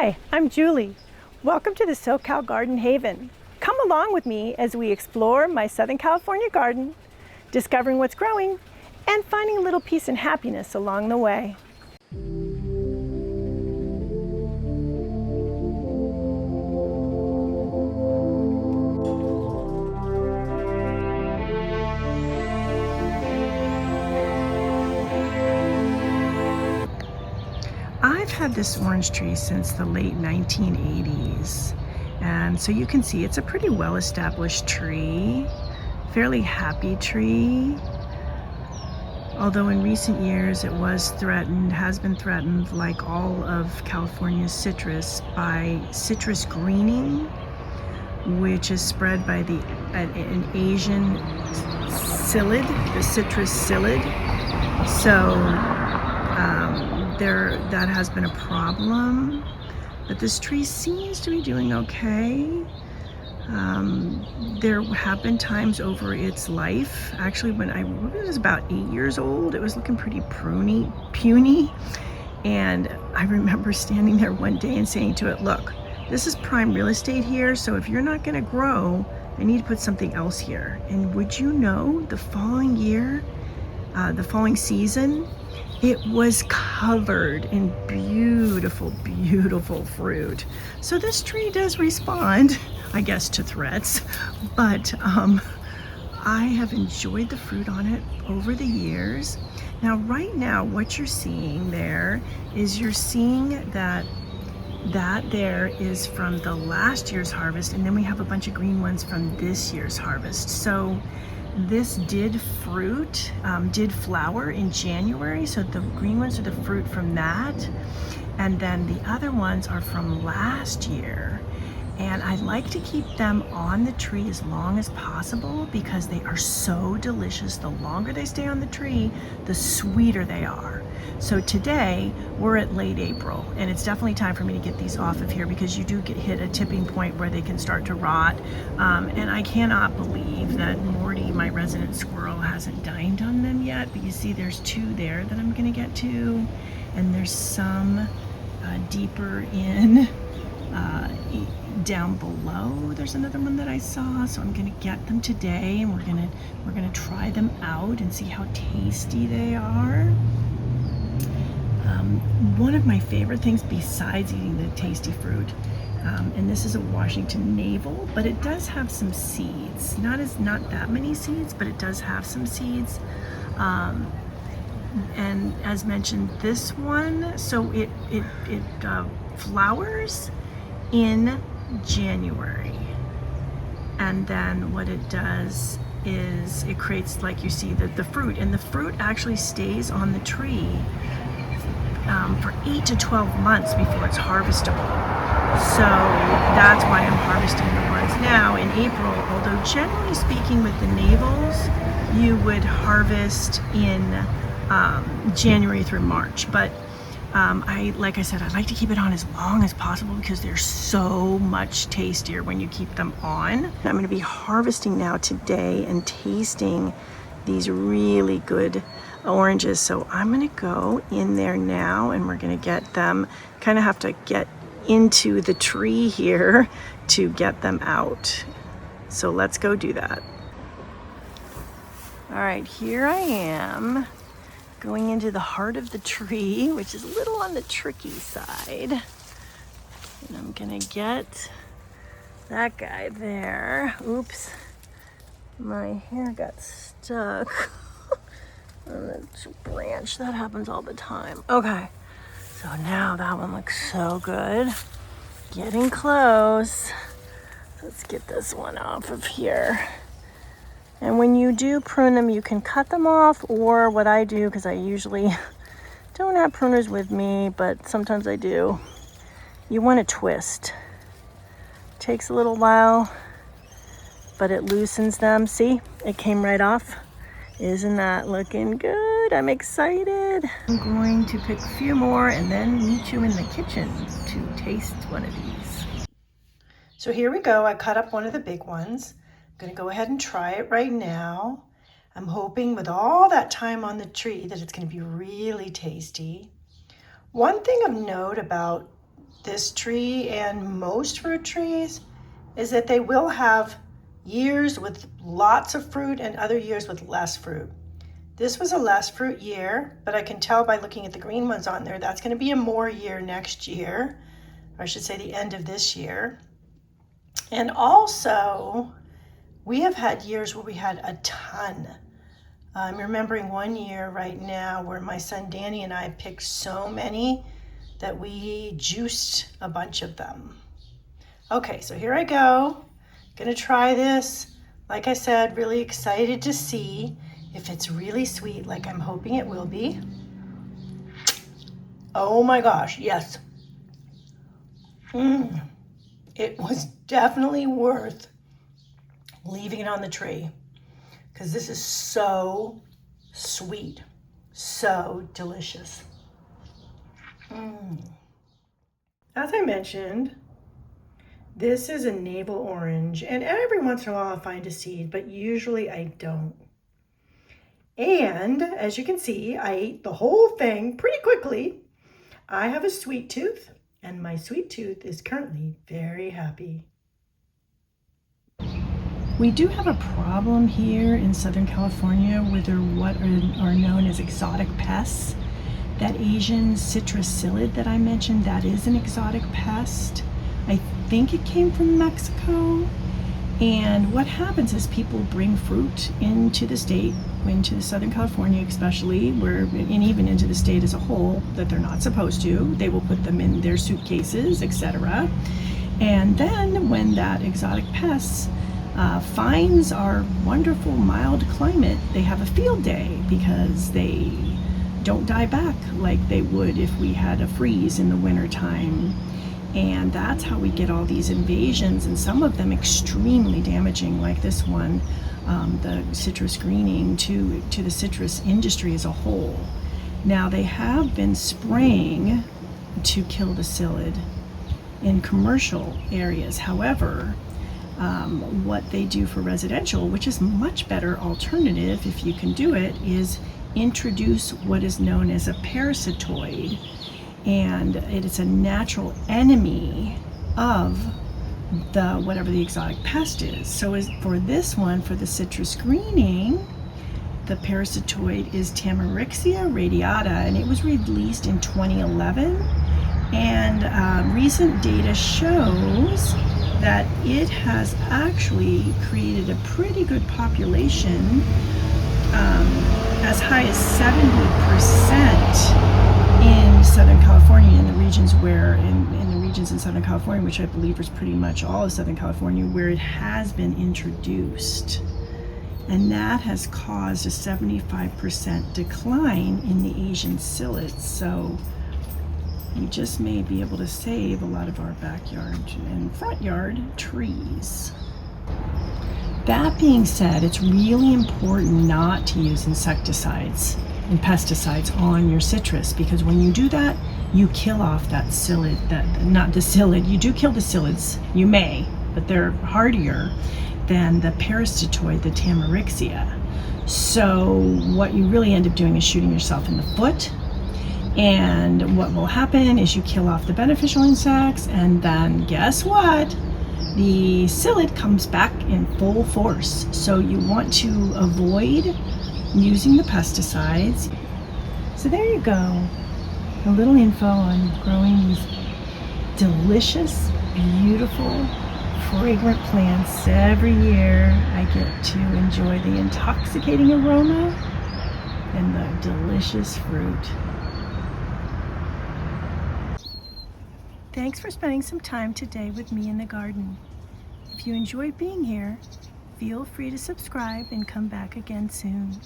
Hi, I'm Julie. Welcome to the SoCal Garden Haven. Come along with me as we explore my Southern California garden, discovering what's growing, and finding a little peace and happiness along the way. I've had this orange tree since the late 1980s, and so you can see it's a pretty well-established tree, fairly happy tree, although in recent years it has been threatened, like all of California's citrus, by citrus greening, which is spread by an Asian psyllid, the citrus psyllid. So that has been a problem, but this tree seems to be doing okay. There have been times over its life, actually when I was about 8 years old, it was looking pretty puny, and I remember standing there one day and saying to it, look, this is prime real estate here, so if you're not going to grow, I need to put something else here. And would you know, the following year, the following season, it was covered in beautiful, beautiful fruit. So this tree does respond, I guess, to threats, but I have enjoyed the fruit on it over the years. Now, right now, what you're seeing there is you're seeing that there is from the last year's harvest, and then we have a bunch of green ones from this year's harvest. So this did flower in January, so the green ones are the fruit from that, and then the other ones are from last year. And I like to keep them on the tree as long as possible because they are so delicious. The longer they stay on the tree, the sweeter they are. So today we're at late April, and it's definitely time for me to get these off of here because you do hit a tipping point where they can start to rot. And I cannot believe that Morty, my resident squirrel, hasn't dined on them yet. But you see there's two there that I'm gonna get to, and there's some deeper in down below. There's another one that I saw, so I'm gonna get them today, and we're gonna try them out and see how tasty they are. One of my favorite things besides eating the tasty fruit, and this is a Washington navel, but it does have some seeds. Not that many seeds, but it does have some seeds. And as mentioned, this one, so it flowers in January, and then what it does is it creates, like you see, the fruit, and the fruit actually stays on the tree for 8 to 12 months before it's harvestable. So that's why I'm harvesting the ones now in April, although generally speaking with the navels you would harvest in January through March, but like I said, I like to keep it on as long as possible because they're so much tastier when you keep them on. I'm going to be harvesting now today and tasting these really good oranges. So I'm going to go in there now, and we're going to get them, kind of have to get into the tree here to get them out. So let's go do that. All right, here I am, going into the heart of the tree, which is a little on the tricky side. And I'm gonna get that guy there. Oops, my hair got stuck on the branch. That happens all the time. Okay, so now that one looks so good. Getting close. Let's get this one off of here. And when you do prune them, you can cut them off, or what I do, because I usually don't have pruners with me, but sometimes I do, you want to twist. Takes a little while, but it loosens them. See, it came right off. Isn't that looking good? I'm excited. I'm going to pick a few more and then meet you in the kitchen to taste one of these. So here we go. I cut up one of the big ones. I'm gonna go ahead and try it right now. I'm hoping with all that time on the tree that it's gonna be really tasty. One thing of note about this tree and most fruit trees is that they will have years with lots of fruit and other years with less fruit. This was a less fruit year, but I can tell by looking at the green ones on there, that's going to be a more year next year, or I should say the end of this year. And also, we have had years where we had a ton. I'm remembering one year right now where my son Danny and I picked so many that we juiced a bunch of them. Okay, so here I go. Gonna try this. Like I said, really excited to see if it's really sweet like I'm hoping it will be. Oh my gosh, yes. It was definitely worth leaving it on the tree because this is so sweet, so delicious. As I mentioned, this is a navel orange, and every once in a while I'll find a seed, but usually I don't. And as you can see, I ate the whole thing pretty quickly. I have a sweet tooth, and my sweet tooth is currently very happy. We do have a problem here in Southern California with what are known as exotic pests. That Asian citrus psyllid that I mentioned, that is an exotic pest. I think it came from Mexico. And what happens is people bring fruit into the state, into Southern California especially, and even into the state as a whole, that they're not supposed to. They will put them in their suitcases, etc. And then when that exotic pest finds our wonderful mild climate, they have a field day because they don't die back like they would if we had a freeze in the wintertime. And that's how we get all these invasions, and some of them extremely damaging, like this one, the citrus greening to the citrus industry as a whole. Now, they have been spraying to kill the psyllid in commercial areas. However, what they do for residential, which is much better alternative if you can do it, is introduce what is known as a parasitoid, and it is a natural enemy of whatever the exotic pest is. So for this one, for the citrus greening, the parasitoid is Tamarixia radiata, and it was released in 2011. And recent data shows that it has actually created a pretty good population, as high as 70% in Southern California, in the regions in Southern California, which I believe is pretty much all of Southern California, where it has been introduced. And that has caused a 75% decline in the Asian psyllids. So we just may be able to save a lot of our backyard and front yard trees. That being said, it's really important not to use insecticides and pesticides on your citrus, because when you do that, you kill off that psyllid, you do kill the psyllids, you may, but they're hardier than the parasitoid, the Tamarixia. So what you really end up doing is shooting yourself in the foot, and what will happen is you kill off the beneficial insects, and then guess what? The psyllid comes back in full force. So you want to avoid using the pesticides. So there you go, a little info on growing these delicious, beautiful, fragrant plants. Every year I get to enjoy the intoxicating aroma and the delicious fruit. Thanks for spending some time today with me in the garden. If you enjoyed being here, feel free to subscribe and come back again soon.